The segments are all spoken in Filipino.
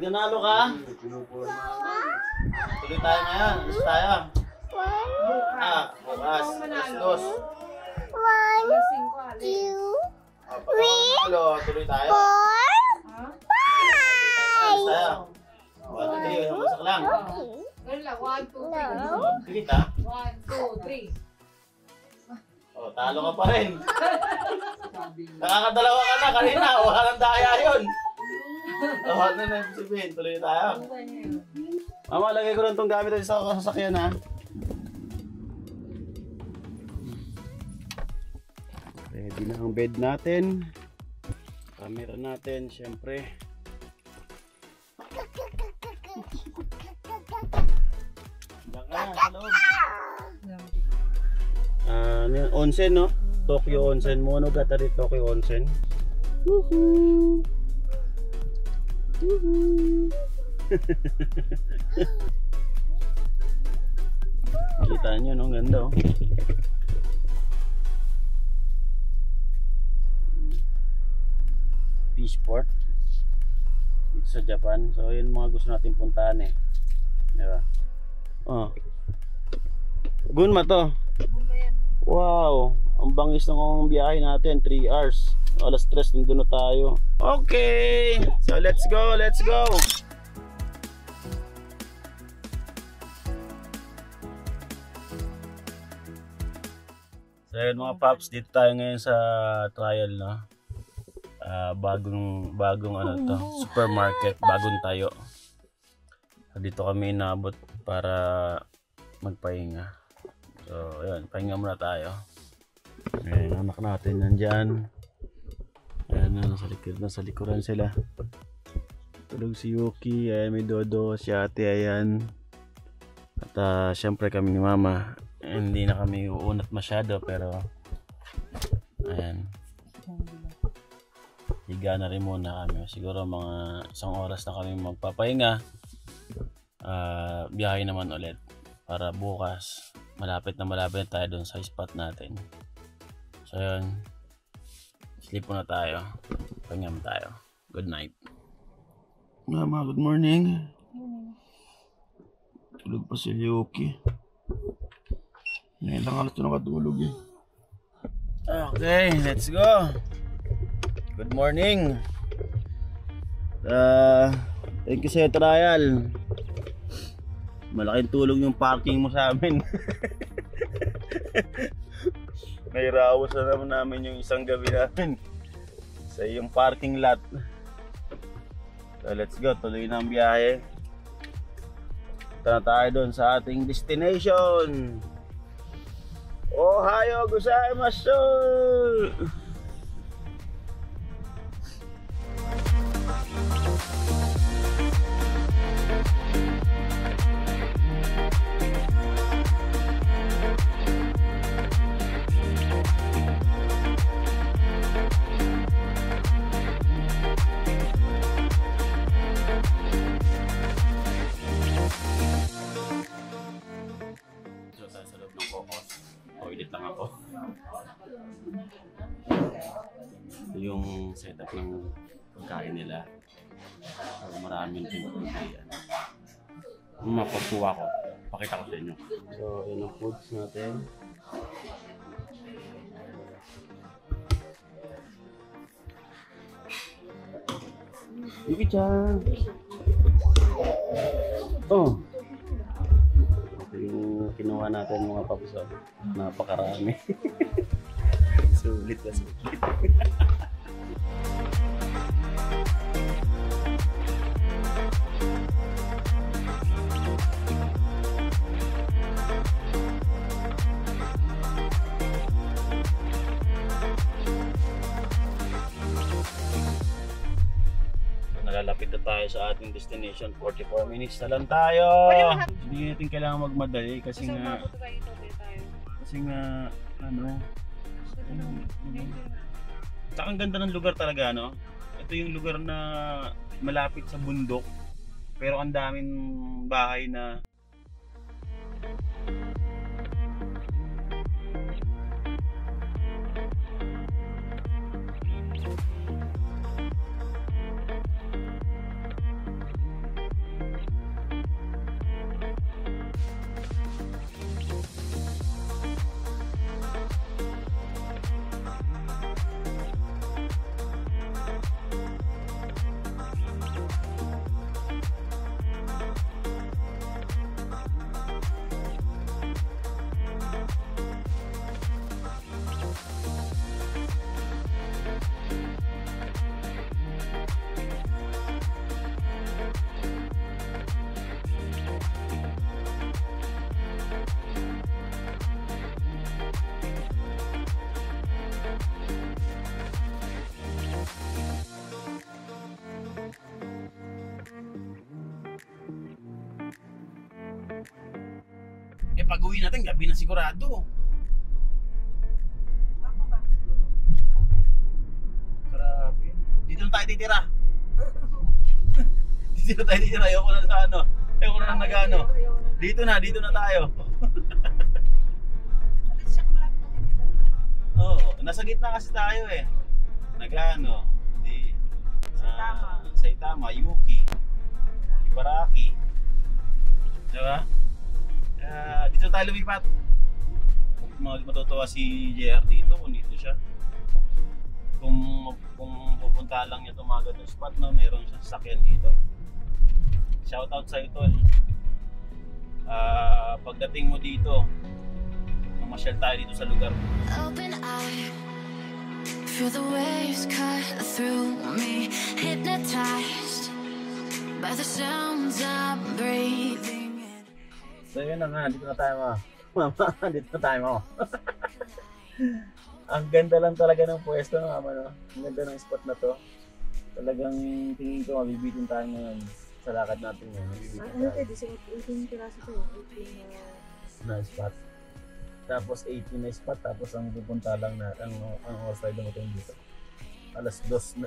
nanalo ka? Tuloy tayo ngayon. Alas tayo. Bukas. Alas 2. 1, 2, 3, tuloy tayo. 4, 5. Alas tayo. 1, 2, 3. Masak lang. Ganun lang, 1, 2, 3. Sige ta. 1, 2, 3. Talo ka pa rin. Nakakadalawa ka na kanina. Wala nang daya yun. Tawag na na sabihin. Tuloy tayo. Mama, lagay ko lang itong gamit sa sasakyan ha. Ready na ang bed natin. Camera natin, syempre. Diyan ka na, sa loob. Onsen, no? Tokyo Onsen. Monogatari Tokyo Onsen. Woohoo! Woohoo! Kita nyo, no? Ganda, oh. Peaceport dito sa Japan. So yun mga gusto natin puntahan eh, diba? Oh, Gunma to. Wow, ang bangis ng biyahe natin. 3 hours, alas 3 nandun na tayo. Okay, so let's go, let's go. So yun mga paps, dito tayo ngayon sa trial, no? Bagong ano to, supermarket, bagong tayo. Dito kami inabot para magpahinga. So ayun, pahinga muna tayo. Ayan, anak natin nandyan. Ayan na, nasa likuran sila. Tulog si Yuki, ayan may Dodo, si ate, ayan. At syempre kami ni mama, hindi na kami uunat masyado, pero ayan, higa na rin muna kami. Siguro mga 1 oras na kami magpapahinga. Biyahe naman ulit para bukas malapit na tayo dun sa spot natin. So yun, sleep muna tayo, pahinga tayo. Good night mama, good morning. Tulog pa si Yuki. Ngayon lang alas ito nakatulog eh. Okay, let's go. Good morning. Thank you sa trial. Malaking tulong yung parking mo sa amin. Nairawas na naman namin yung isang gabi namin sa yung parking lot. So let's go, tuloy na ang biyahe. Punta na tayo doon sa ating destination. Ohayo gozaimasu. Toilet lang ako. Ito yung setup ng pagkain nila. So, maraming pinagpilian. Mapapuwa ko. Pakita ko sa inyo. So, yun ang foods natin. Yuki-chan! Oh! Yung kinuha natin mga papusap, napakarami. Sulit na sulit. Nalalapit na tayo sa ating destination. 44 minutes na lang tayo. Hindi natin kailangan magmadali kasi nga ano, tsaka ang ganda ng lugar talaga, no? Ito yung lugar na malapit sa bundok pero ang daming bahay na pag-uwi natin, gabi na sigurado. Grabe. Dito na tayo titira. Dito na tayo titira. Ayoko na sa ano. Ayoko na nag-ano. Dito na tayo. Oo, nasa gitna kasi tayo eh. Nag-ano. Di, Saitama, Yuki, Ibaraki. Diba? Dito tayo lumipat. Matutuwa si JR dito kung dito siya. Kung pupunta lang niya itong mga ganun spot na meron siyang sasakyan dito. Shoutout sa ito. Pagdating mo dito, mamasyal tayo dito sa lugar. Open eye, feel the waves cut through me, hypnotized by the sounds I'm breathing in. So yun na nga, dito na tayo Mama, dito na tayo Ang ganda lang talaga ng pwesto ng Mama, no? Ang ganda ng spot na to. Talagang tingin ko mabibitin tayo ngayon sa lakad natin ngayon. Ano pwede? 18 piraso to. 18 na spot. Tapos 18 na spot, tapos ang pupunta lang na ang oras tayo dumating dito. Alas 12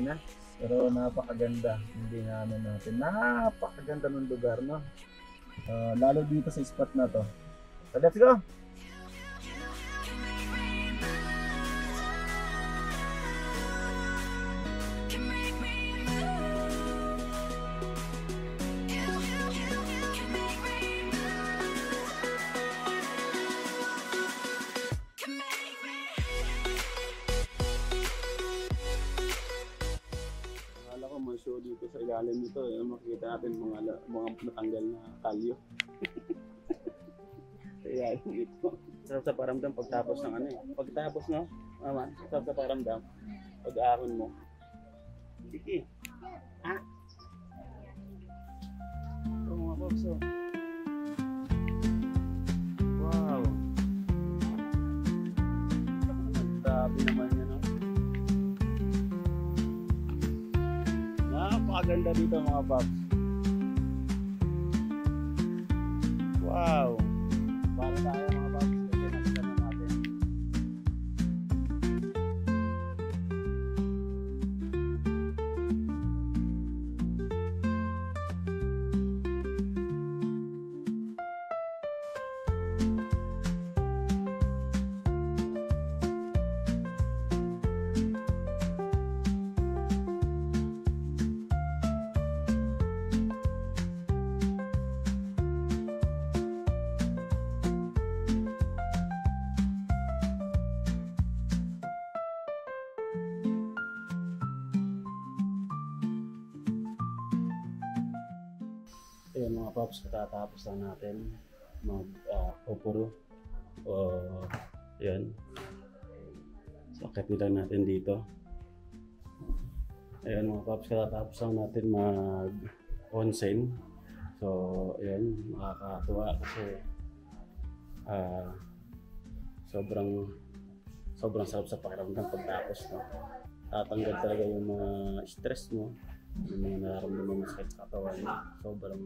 na. Pero napakaganda. Hindi na ano natin. Napakaganda ng lugar, no? Lalo dito sa spot na to. So let's go! Show dito sa ilalim nito, makikita natin mga natanggal na kalyo. Kaya ito. Sarap sa paramdam pagtapos ng ano eh. Pagtapos no, Mama, sarap sa paramdam. Pag-aaron mo. Sige. Ha? Ito mga box oh. Wow. Grabe naman yan oh. Napakaganda dito mga paps. Wow. Para tayo mga paps. Kasi nakita na natin. Ayan mga paps, katatapos lang natin mag-opuro. Ayan. So, kapitan natin dito. Ayan mga paps, katatapos lang natin mag-onsen. So, ayan, makakatuwa kasi sobrang sarap sa pakiramdam pagtapos. No? Tatanggal talaga yung mga stress mo. Yung mga nararamdaman mo sa katawan, sobrang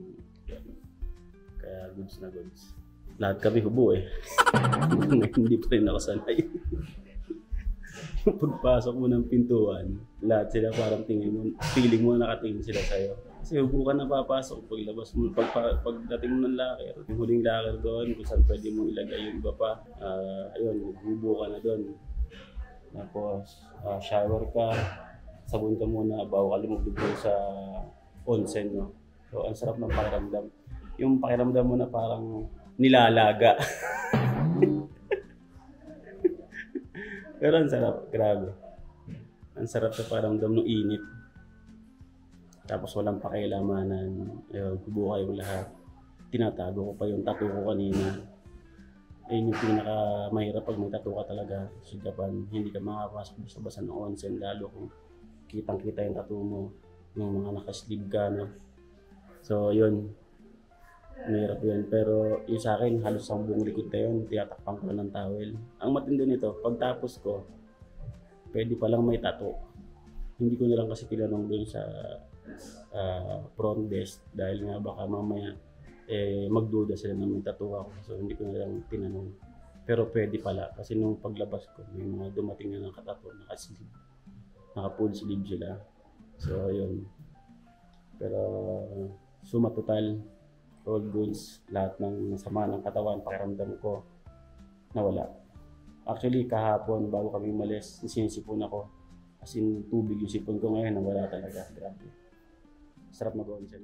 yan. Kaya goods na goods. Lahat kami hubo eh. Hindi pa rin ako sanay. Pagpasok mo ng pintuan, lahat sila parang tingin mo, feeling mo nakatingin sila sa'yo. Kasi hubo ka na papasok, paglabas mo, pagdating mo ng locker, yung huling locker doon, kung saan pwede mo ilagay yung iba pa, ayun, hubo ka na doon. Tapos, shower ka, sabon ka muna bago ka lumubog sa onsen, no? So, ang sarap ng pakiramdam. Yung pakiramdam mo na parang nilalaga. Pero ang sarap, grabe. Ang sarap sa pakiramdam ng init. Tapos walang pakialamanan. Ayun, hubo kayong lahat. Tinatago ko pa yung tattoo ko kanina. Ayun yung pinakamahirap pag may tattoo ka talaga sa Japan. Hindi ka makapasok basta-basta ng onsen, lalo kung kitang-kita yung tattoo mo, yung mga nakasleeve ka, no? So, yun. Mahirap yun. Pero yung sa akin, halos ang buong likod na yun, tinatakpan ko ng towel. Ang matindi nito, pagtapos ko, pwede palang may tattoo. Hindi ko na lang kasi tinanong dun sa front desk dahil nga baka mamaya magduda sila na may tattoo ako. So hindi ko na lang tinanong. Pero pwede pala kasi nung paglabas ko may mga dumating na nakatattoo, naka-sleeve. Naka-full sleeve sila. So yun. Pero suma total, all goods, lahat ng sama ng katawan, pakiramdam ko, nawala. Actually, kahapon, bago kami umalis, sinisipon ako. As in, tubig yung sipon ko ngayon, nawala talaga. Grabe. Sarap mag-onsen.